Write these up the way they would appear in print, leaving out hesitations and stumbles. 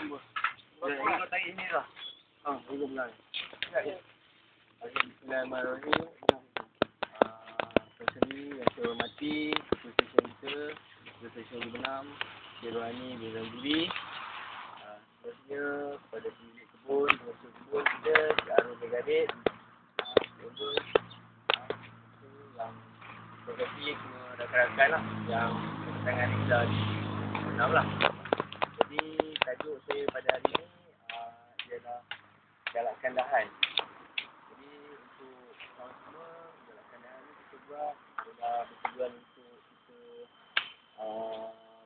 sambut. Ikut tarik ini lah. Ikut belakang. Bismillahirrahmanirrahim. Perseni yang saya hormati, Presiden kita, Presiden Benam, Cik Rohani bin Zambuli. Seterusnya kepada pemilik kebun, pengusaha kebun kita, Cik Arun bin Gadit. Yang berkati semua rakan-rakan lah, yang tangan kita di Benam lah. Jadi tajuk saya pada hari ini ialah galakkan dahan. Jadi untuk kawan semua, galakkan dahan ni kita buat adalah bertujuan untuk kita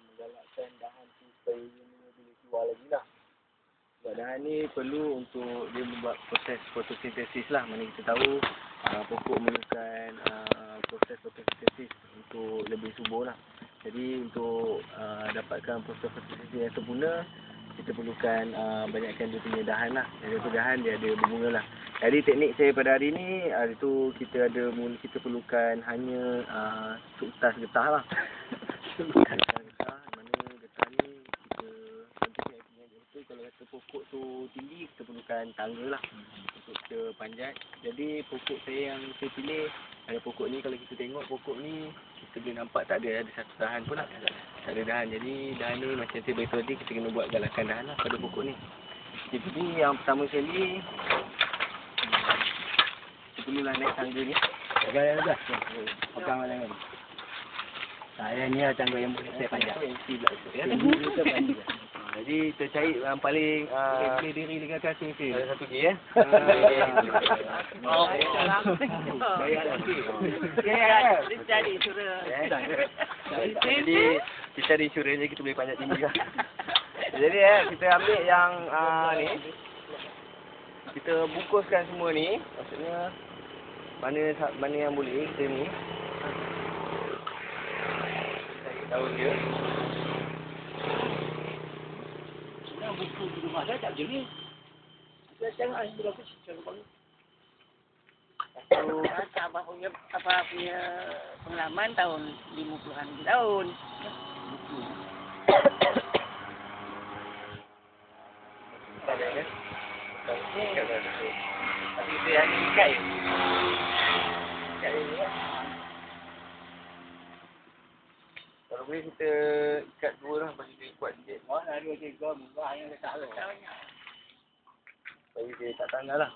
menggalakkan dahan tu supaya ia boleh keluar lagi lah. Sebab dahan ni perlu untuk dia membuat proses fotosintesis lah. Mana kita tahu pokok memerlukan proses fotosintesis untuk lebih subur lah. Jadi untuk dapatkan proses fotosintesis yang sempurna, kita perlukan banyakkan dia punya dahan lah. Jadi dahan dia ada berbunga lah. Jadi teknik saya pada hari ni itu kita perlukan hanya seutas getah lah. Getah, mana getah ni kita tentunya kalau kata pokok tu tinggi, kita perlukan tangga lah untuk kita panjat. Jadi pokok saya yang saya pilih, ada pokok ni, kalau kita tengok pokok ni, kita boleh nampak tak ada satu dahan pun lah. Tak ada dahan. Jadi dahan ni macam saya beritahu tadi, kita kena buat galakan dahan lah pada pokok ni. Jadi yang pertama sekali, kita perlulah naik tangga ni. Pegang dah. Pegang mana ni? Saya ni tangga yang boleh saya panjat. Jadi kita cari yang paling boleh diri dengan kasih ni. Ada satu lagi Cari sura. Jadi kita cari sura je, kita boleh panjat tinggi lah. Jadi kita ambil yang ni. Kita bungkuskan semua ni. Maksudnya mana yang boleh kita ni. Cari daun dia. Buku di rumah saya tak macam ni. Saya tengok ni berapa cerita bang. Abah punya pengalaman tahun 50-an tahun. Buku. Tapi dia hanya ikat je. Ikat je lah. Kalau boleh kita ikat dua lah, bagi dia kuat sikit. Ada 2-3 murah yang letak tu. Bagi dia tak tanggal lah.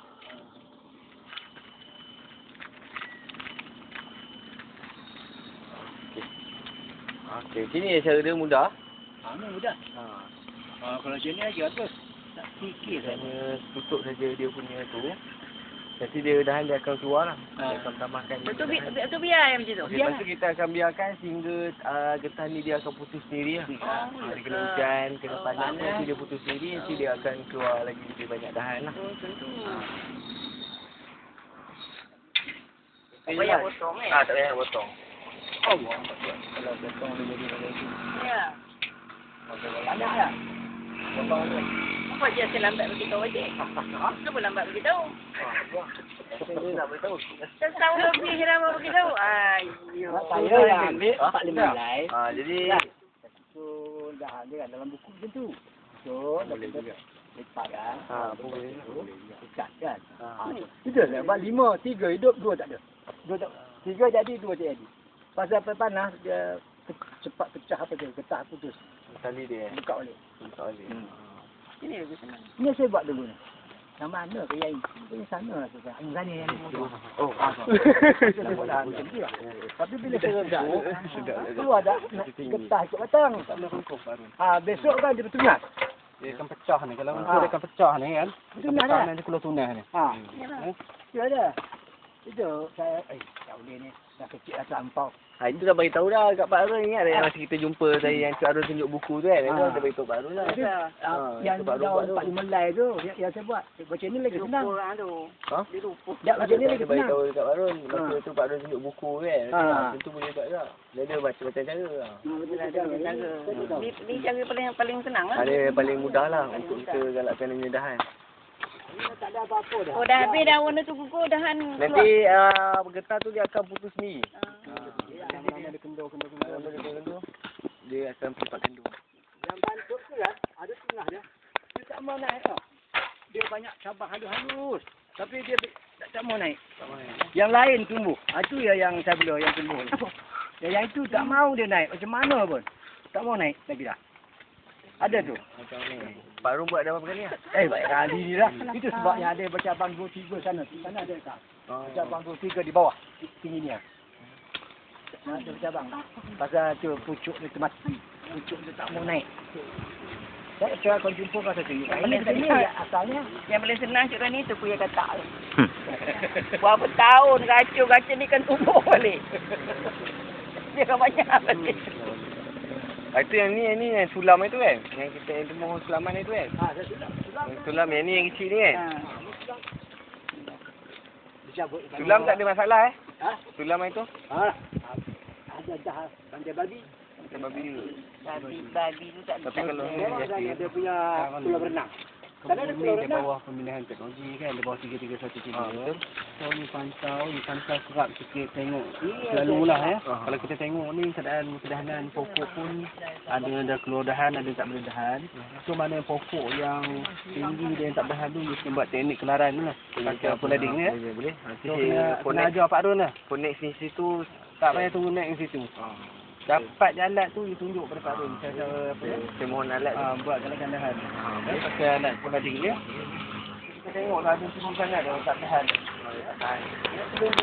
Okey, sini cara dia mudah. Ni mudah. Kalau macam ni lagi bagus. Tak fikir saya. Hanya tutup saja dia punya tu. Nanti dahan dia akan keluar lah. Dia akan tambahkan. Betul biar macam tu. Lepas tu kita akan biarkan sehingga getah ni dia akan putus sendiri lah. Dia kena hujan, kena panas, nanti dia putus sendiri, nanti dia akan keluar lagi lebih banyak dahan lah. Tentu. Tak payah potong tak payah potong. Kalau potong dia jadi macam ni. Ya. Banyak lah. Potong ni. Apa dia lambat beritahu aja? Kenapa lambat beritahu? Dia nak beritahu. Setahun lebih lama beritahu. Ayo. Saya yang ambil 45 helai. Jadi So dah ada kan dalam buku macam tu. So boleh juga. Lepas kan. Boleh. Ikat kan. Kita lah buat 5, 3 hidup, 2 tak ada. 3 jadi, 2 tak jadi. Pasal panas dia cepat pecah apa tu, getah putus. Tali dia. Buka balik. Ini lebih senang. Ini saya buat dulu ni. Yang mana ke yang ini sana lah tu kan. Yang sana yang ni. Oh, Saya buat lah macam tu lah. Tapi bila saya rebus, keluar dah getah ikut batang. Besok kan dia bertunas. Dia akan pecah ni. Kalau dia akan pecah ni kan. Bertunas pecah dah. ni keluar tunas ni. Itu ada. Itu saya, tak boleh ni. Dah kecil dah terlampau. Itu dah bagi tahu dah kat Pak Arun, ingat yang masa kita jumpa tadi yang Cik Arun tunjuk buku tu kan. Itu dah bagi tahu Pak Arun lah. Yang daun 45 helai tu yang saya buat. Macam ni lagi senang. Lupa tu. Dia lupa. Tak macam ni lagi Dia bagi senang. tahu dekat Pak Arun. Masa tu Pak Arun tunjuk buku kan. Tentu boleh buat tak. Dia ada macam-macam cara. Betul ada cara. Ni cara paling senang lah. Ada paling mudah lah untuk kita galakkan dia punya dahan. Tak ada apa-apa dah. Oh dah habis dah warna tu gugur dahan keluar. Nanti getah tu dia akan putus sendiri. Mana ada kendor. Dia akan melipat kendor. Yang bantuk tu lah, ada tengah dia. banyak cabang halus-halus. Tapi dia tak mau naik. Yang lain tumbuh. Itu yang saya bela yang tumbuh. Yang itu tak mau dia naik. Macam mana pun. Tak mau naik lagi dah. Ada tu. Pak Rum buat dah berapa kali lah? Baik kali ni lah. Itu sebabnya ada bercabang 2-3 sana. Sana ada tak? Bercabang 2-3 di bawah. Tinggi ni lah. Ada bercabang. Pasal tu pucuk dia termati. Pucuk dia tak mau naik. Saya cuba kau jumpa kau satu. Ini asalnya. Yang paling senang Cik Rani tu kuya katak tu. Berapa tahun racun ni kan tumbuh balik. Dia kan banyak balik. Itu yang ni yang sulam itu kan? Yang kita yang mohon sulaman itu kan? Yang sulam yang ni yang kecil ni kan? Sulam tak ada masalah Ha? Sulam itu? Ada dah pandai babi. Macam babi dulu. Babi tu tak Tapi kalau ni Memang biasa. ada dia punya pulau berenang. Kebun ni di bawah pemilihan teknologi kan, di bawah 331 Betul. So ni pantau kerap sikit tengok. Selalulah ya. Kalau kita tengok ni kedahanan pokok pun ada keluar dahan, ada tak boleh dahan. So mana pokok yang tinggi dan tak berdahan tu mesti buat teknik kelaran tu lah. Pakai apa lading ni ya. Boleh. Nanti So saya kena ajar Pak Run lah. connect sini situ. Tak payah tunggu naik ke situ. Dapat alat tu ditunjuk pada Pak Run. Cara apa ya? Saya mohon alat tu. Buat kelakan dahan. Pakai alat pelading dia. Kita tengok lah ada turun sangat dia tak tahan.